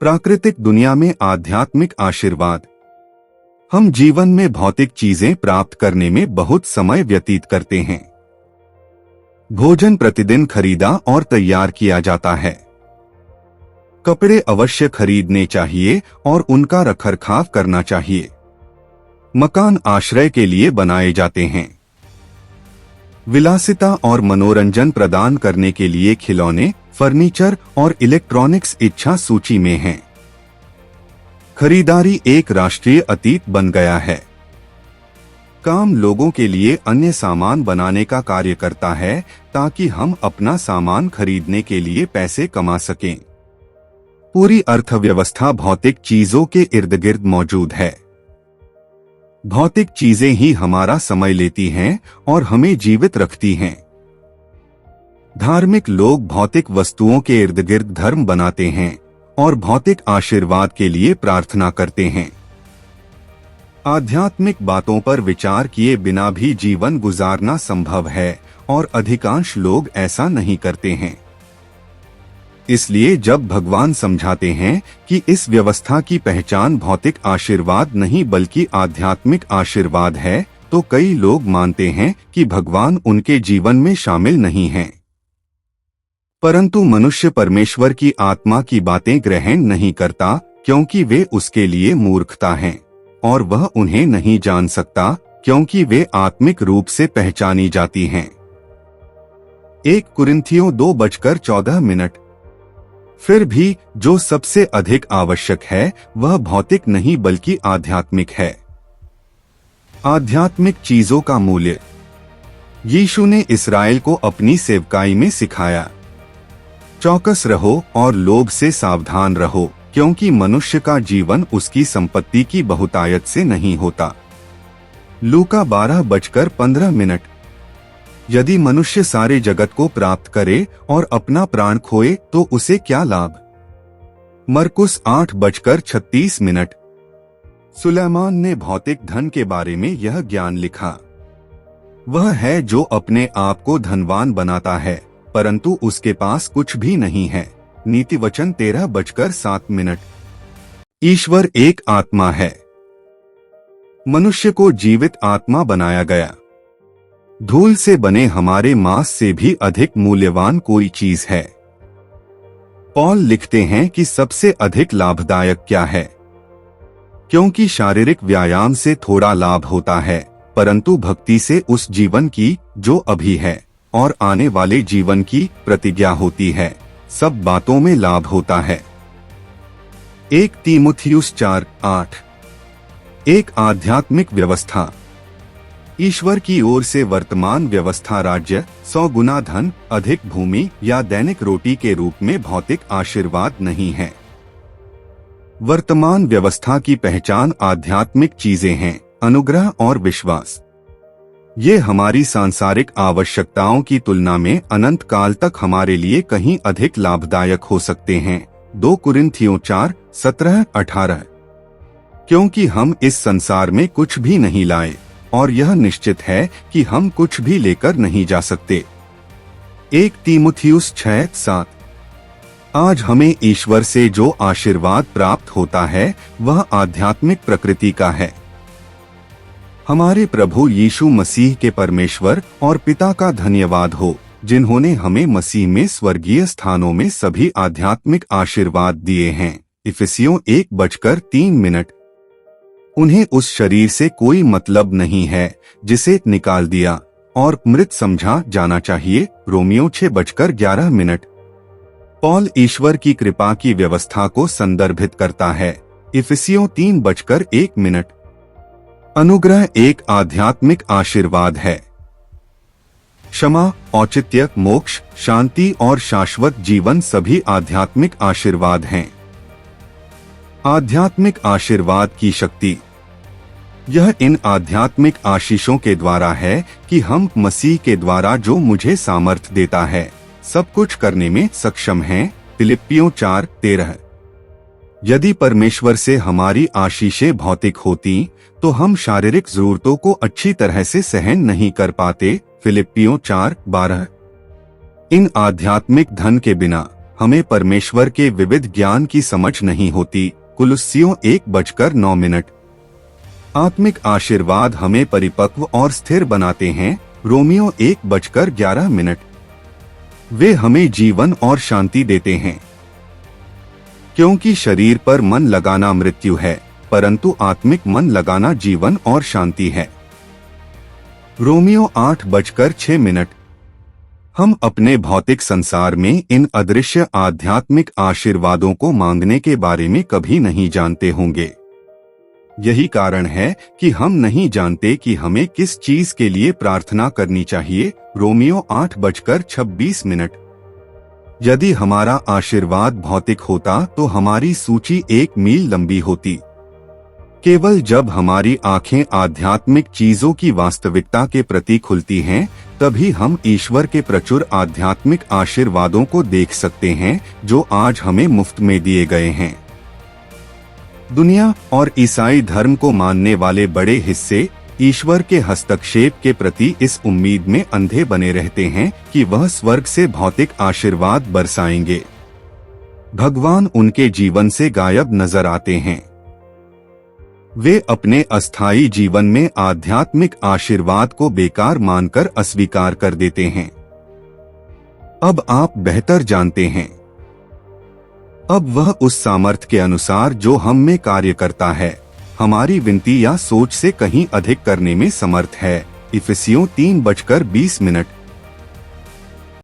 प्राकृतिक दुनिया में आध्यात्मिक आशीर्वाद। हम जीवन में भौतिक चीजें प्राप्त करने में बहुत समय व्यतीत करते हैं। भोजन प्रतिदिन खरीदा और तैयार किया जाता है। कपड़े अवश्य खरीदने चाहिए और उनका रखरखाव करना चाहिए। मकान आश्रय के लिए बनाए जाते हैं। विलासिता और मनोरंजन प्रदान करने के लिए खिलौने, फर्नीचर और इलेक्ट्रॉनिक्स इच्छा सूची में हैं। खरीदारी एक राष्ट्रीय अतीत बन गया है। काम लोगों के लिए अन्य सामान बनाने का कार्य करता है ताकि हम अपना सामान खरीदने के लिए पैसे कमा सकें। पूरी अर्थव्यवस्था भौतिक चीजों के इर्द गिर्द मौजूद है। भौतिक चीजें ही हमारा समय लेती हैं और हमें जीवित रखती हैं। धार्मिक लोग भौतिक वस्तुओं के इर्द गिर्द धर्म बनाते हैं और भौतिक आशीर्वाद के लिए प्रार्थना करते हैं। आध्यात्मिक बातों पर विचार किए बिना भी जीवन गुजारना संभव है और अधिकांश लोग ऐसा नहीं करते हैं। इसलिए जब भगवान समझाते हैं कि इस व्यवस्था की पहचान भौतिक आशीर्वाद नहीं बल्कि आध्यात्मिक आशीर्वाद है, तो कई लोग मानते हैं कि भगवान उनके जीवन में शामिल नहीं हैं। परंतु मनुष्य परमेश्वर की आत्मा की बातें ग्रहण नहीं करता क्योंकि वे उसके लिए मूर्खता हैं और वह उन्हें नहीं जान सकता क्योंकि वे आत्मिक रूप से पहचानी जाती हैं। 1 कुरिन्थियों 2:14। फिर भी जो सबसे अधिक आवश्यक है वह भौतिक नहीं बल्कि आध्यात्मिक है। आध्यात्मिक चीजों का मूल्य। यीशु ने इस्राएल को अपनी सेवकाई में सिखाया, चौकस रहो और लोभ से सावधान रहो क्योंकि मनुष्य का जीवन उसकी संपत्ति की बहुतायत से नहीं होता। लूका 12:15। यदि मनुष्य सारे जगत को प्राप्त करे और अपना प्राण खोए तो उसे क्या लाभ। मरकुस 8:36। सुलेमान ने भौतिक धन के बारे में यह ज्ञान लिखा, वह है जो अपने आप को धनवान बनाता है परंतु उसके पास कुछ भी नहीं है। नीति वचन 13:7। ईश्वर एक आत्मा है। मनुष्य को जीवित आत्मा बनाया गया। धूल से बने हमारे मांस से भी अधिक मूल्यवान कोई चीज है। पौल लिखते हैं कि सबसे अधिक लाभदायक क्या है, क्योंकि शारीरिक व्यायाम से थोड़ा लाभ होता है परंतु भक्ति से उस जीवन की जो अभी है और आने वाले जीवन की प्रतिज्ञा होती है, सब बातों में लाभ होता है। 1 तीमुथियुस 4:8। एक आध्यात्मिक व्यवस्था। ईश्वर की ओर से वर्तमान व्यवस्था राज्य, 100 गुना धन, अधिक भूमि या दैनिक रोटी के रूप में भौतिक आशीर्वाद नहीं है। वर्तमान व्यवस्था की पहचान आध्यात्मिक चीजें हैं, अनुग्रह और विश्वास। ये हमारी सांसारिक आवश्यकताओं की तुलना में अनंत काल तक हमारे लिए कहीं अधिक लाभदायक हो सकते हैं। 2 कुरिन्थियों 4:17-18। क्योंकि हम इस संसार में कुछ भी नहीं लाए और यह निश्चित है कि हम कुछ भी लेकर नहीं जा सकते। 1 तीमुथियुस 6:7। आज हमें ईश्वर से जो आशीर्वाद प्राप्त होता है वह आध्यात्मिक प्रकृति का है। हमारे प्रभु यीशु मसीह के परमेश्वर और पिता का धन्यवाद हो जिन्होंने हमें मसीह में स्वर्गीय स्थानों में सभी आध्यात्मिक आशीर्वाद दिए हैं। इफिसियों 1:3। उन्हें उस शरीर से कोई मतलब नहीं है जिसे निकाल दिया और मृत समझा जाना चाहिए। रोमियो 6:11। पौल ईश्वर की कृपा की व्यवस्था को संदर्भित करता है। इफिसियों 3:1। अनुग्रह एक आध्यात्मिक आशीर्वाद है। क्षमा, औचित्य, मोक्ष, शांति और शाश्वत जीवन सभी आध्यात्मिक आशीर्वाद हैं। आध्यात्मिक आशीर्वाद की शक्ति। यह इन आध्यात्मिक आशीषों के द्वारा है कि हम मसीह के द्वारा जो मुझे सामर्थ्य देता है सब कुछ करने में सक्षम हैं। फिलिप्पियों 4:13। यदि परमेश्वर से हमारी आशीषें भौतिक होती तो हम शारीरिक जरूरतों को अच्छी तरह से सहन नहीं कर पाते। फिलिप्पियों 4:12। इन आध्यात्मिक धन के बिना हमें परमेश्वर के विविध ज्ञान की समझ नहीं होती। कुलुस्सियों 1:9। आत्मिक आशीर्वाद हमें परिपक्व और स्थिर बनाते हैं। रोमियो 1:11। वे हमें जीवन और शांति देते हैं, क्योंकि शरीर पर मन लगाना मृत्यु है, परंतु आत्मिक मन लगाना जीवन और शांति है। रोमियो 8:6। हम अपने भौतिक संसार में इन अदृश्य आध्यात्मिक आशीर्वादों को मांगने के बारे में कभी नहीं जानते होंगे। यही कारण है कि हम नहीं जानते कि हमें किस चीज के लिए प्रार्थना करनी चाहिए। रोमियो 8:26। यदि हमारा आशीर्वाद भौतिक होता तो हमारी सूची 1 मील लंबी होती। केवल जब हमारी आंखें आध्यात्मिक चीजों की वास्तविकता के प्रति खुलती हैं, तभी हम ईश्वर के प्रचुर आध्यात्मिक आशीर्वादों को देख सकते हैं जो आज हमें मुफ्त में दिए गए हैं। दुनिया और ईसाई धर्म को मानने वाले बड़े हिस्से ईश्वर के हस्तक्षेप के प्रति इस उम्मीद में अंधे बने रहते हैं कि वह स्वर्ग से भौतिक आशीर्वाद बरसाएंगे। भगवान उनके जीवन से गायब नजर आते हैं। वे अपने अस्थायी जीवन में आध्यात्मिक आशीर्वाद को बेकार मानकर अस्वीकार कर देते हैं। अब आप बेहतर जानते हैं। अब वह उस सामर्थ्य के अनुसार जो हम में कार्य करता है, हमारी विनती या सोच से कहीं अधिक करने में समर्थ है। इफिसियों 3:20।